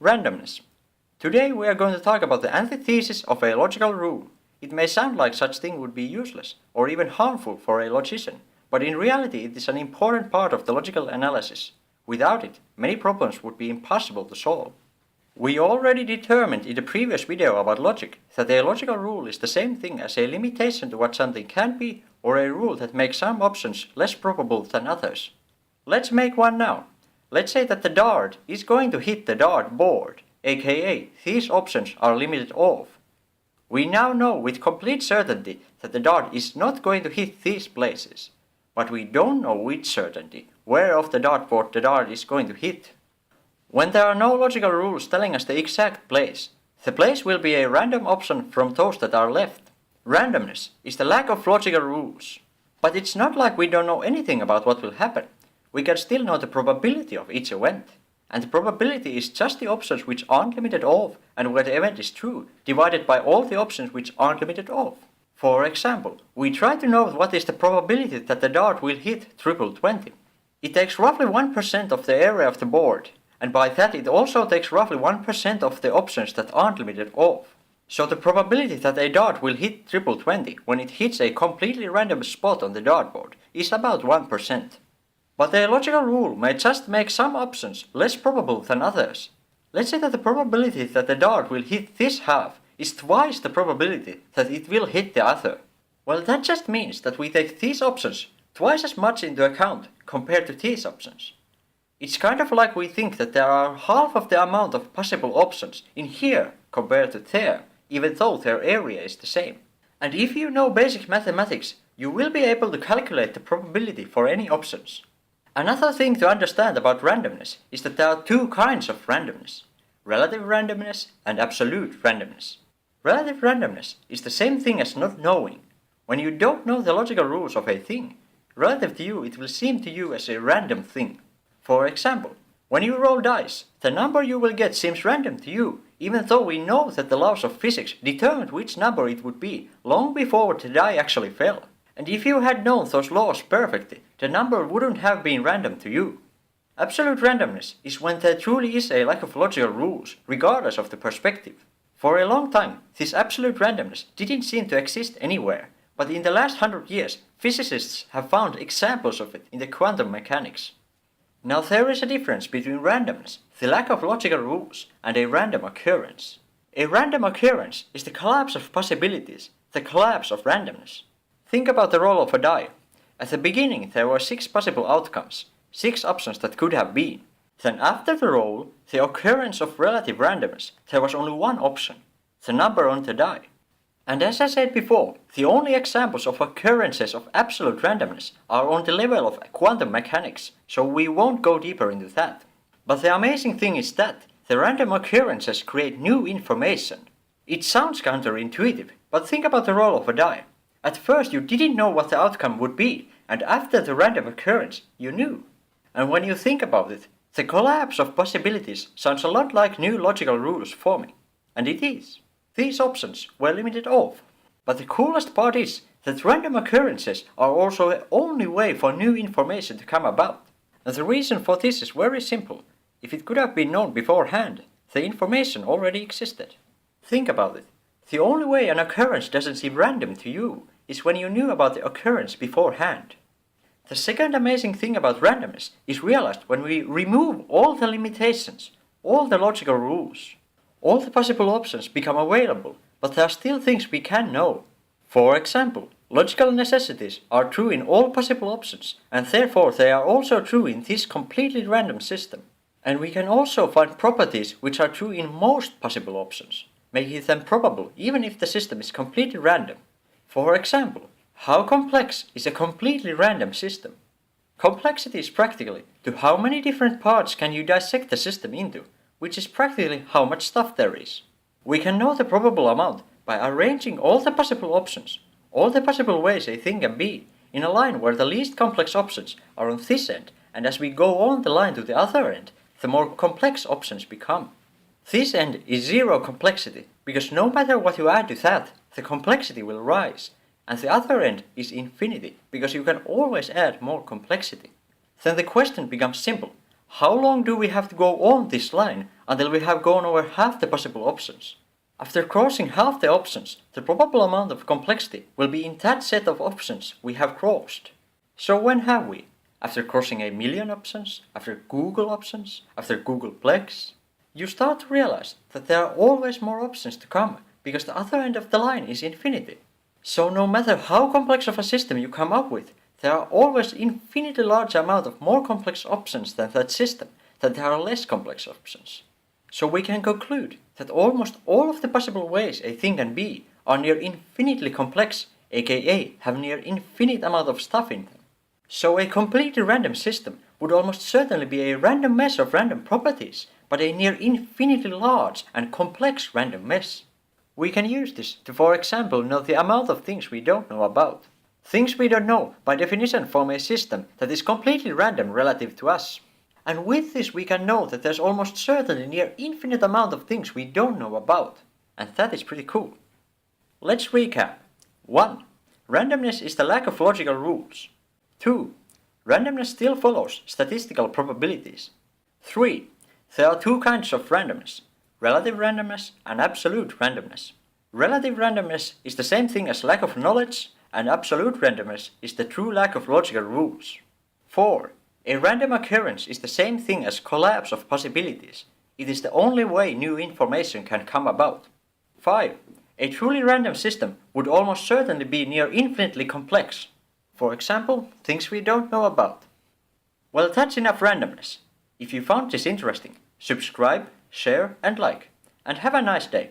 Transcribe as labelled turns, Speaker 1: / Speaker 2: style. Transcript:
Speaker 1: Randomness. Today we are going to talk about the antithesis of a logical rule. It may sound like such thing would be useless or even harmful for a logician, but in reality it is an important part of the logical analysis. Without it, many problems would be impossible to solve. We already determined in the previous video about logic that a logical rule is the same thing as a limitation to what something can be or a rule that makes some options less probable than others. Let's make one now. Let's say that the dart is going to hit the dart board, aka these options are limited off. We now know with complete certainty that the dart is not going to hit these places, but we don't know with certainty where off the dartboard the dart is going to hit. When there are no logical rules telling us the exact place, the place will be a random option from those that are left. Randomness is the lack of logical rules. But it's not like we don't know anything about what will happen. We can still know the probability of each event. And the probability is just the options which aren't limited off and where the event is true, divided by all the options which aren't limited off. For example, we try to know what is the probability that the dart will hit 20. It takes roughly 1% of the area of the board, and by that it also takes roughly 1% of the options that aren't limited off. So the probability that a dart will hit 20 when it hits a completely random spot on the dartboard is about 1%. But a logical rule may just make some options less probable than others. Let's say that the probability that the dart will hit this half is twice the probability that it will hit the other. Well, that just means that we take these options twice as much into account compared to these options. It's kind of like we think that there are half of the amount of possible options in here compared to there, even though their area is the same. And if you know basic mathematics, you will be able to calculate the probability for any options. Another thing to understand about randomness is that there are two kinds of randomness: relative randomness and absolute randomness. Relative randomness is the same thing as not knowing. When you don't know the logical rules of a thing, relative to you it will seem to you as a random thing. For example, when you roll dice, the number you will get seems random to you, even though we know that the laws of physics determined which number it would be long before the die actually fell. And if you had known those laws perfectly, the number wouldn't have been random to you. Absolute randomness is when there truly is a lack of logical rules, regardless of the perspective. For a long time, this absolute randomness didn't seem to exist anywhere, but in the last 100 years, physicists have found examples of it in the quantum mechanics. Now there is a difference between randomness, the lack of logical rules, and a random occurrence. A random occurrence is the collapse of possibilities, the collapse of randomness. Think about the roll of a die. At the beginning there were 6 possible outcomes, 6 options that could have been. Then after the roll, the occurrence of relative randomness, there was only one option, the number on the die. And as I said before, the only examples of occurrences of absolute randomness are on the level of quantum mechanics, so we won't go deeper into that. But the amazing thing is that the random occurrences create new information. It sounds counterintuitive, but think about the roll of a die. At first you didn't know what the outcome would be, and after the random occurrence, you knew. And when you think about it, the collapse of possibilities sounds a lot like new logical rules forming. And it is. These options were limited off. But the coolest part is that random occurrences are also the only way for new information to come about. And the reason for this is very simple. If it could have been known beforehand, the information already existed. Think about it. The only way an occurrence doesn't seem random to you is when you knew about the occurrence beforehand. The second amazing thing about randomness is realized when we remove all the limitations, all the logical rules. All the possible options become available, but there are still things we can know. For example, logical necessities are true in all possible options, and therefore they are also true in this completely random system. And we can also find properties which are true in most possible options, making them probable even if the system is completely random. For example, how complex is a completely random system? Complexity is practically to how many different parts can you dissect the system into, which is practically how much stuff there is. We can know the probable amount by arranging all the possible options, all the possible ways a thing can be, in a line where the least complex options are on this end, and as we go on the line to the other end, the more complex options become. This end is zero complexity, because no matter what you add to that, the complexity will rise, and the other end is infinity, because you can always add more complexity. Then the question becomes simple. How long do we have to go on this line until we have gone over half the possible options? After crossing half the options, the probable amount of complexity will be in that set of options we have crossed. So when have we? After crossing a million options? After Google options? After Googleplex? You start to realize that there are always more options to come, because the other end of the line is infinity. So no matter how complex of a system you come up with, there are always infinitely large amount of more complex options than that system, that there are less complex options. So we can conclude that almost all of the possible ways a thing can be are near infinitely complex, aka have near infinite amount of stuff in them. So a completely random system would almost certainly be a random mess of random properties, but a near infinitely large and complex random mess. We can use this to, for example, know the amount of things we don't know about. Things we don't know, by definition, form a system that is completely random relative to us. And with this we can know that there's almost certainly near infinite amount of things we don't know about. And that is pretty cool. Let's recap. 1. Randomness is the lack of logical rules. 2. Randomness still follows statistical probabilities. 3. There are two kinds of randomness: relative randomness and absolute randomness. Relative randomness is the same thing as lack of knowledge, and absolute randomness is the true lack of logical rules. 4. A random occurrence is the same thing as collapse of possibilities. It is the only way new information can come about. 5. A truly random system would almost certainly be near infinitely complex. For example, things we don't know about. Well, that's enough randomness. If you found this interesting, subscribe, share and like. And have a nice day.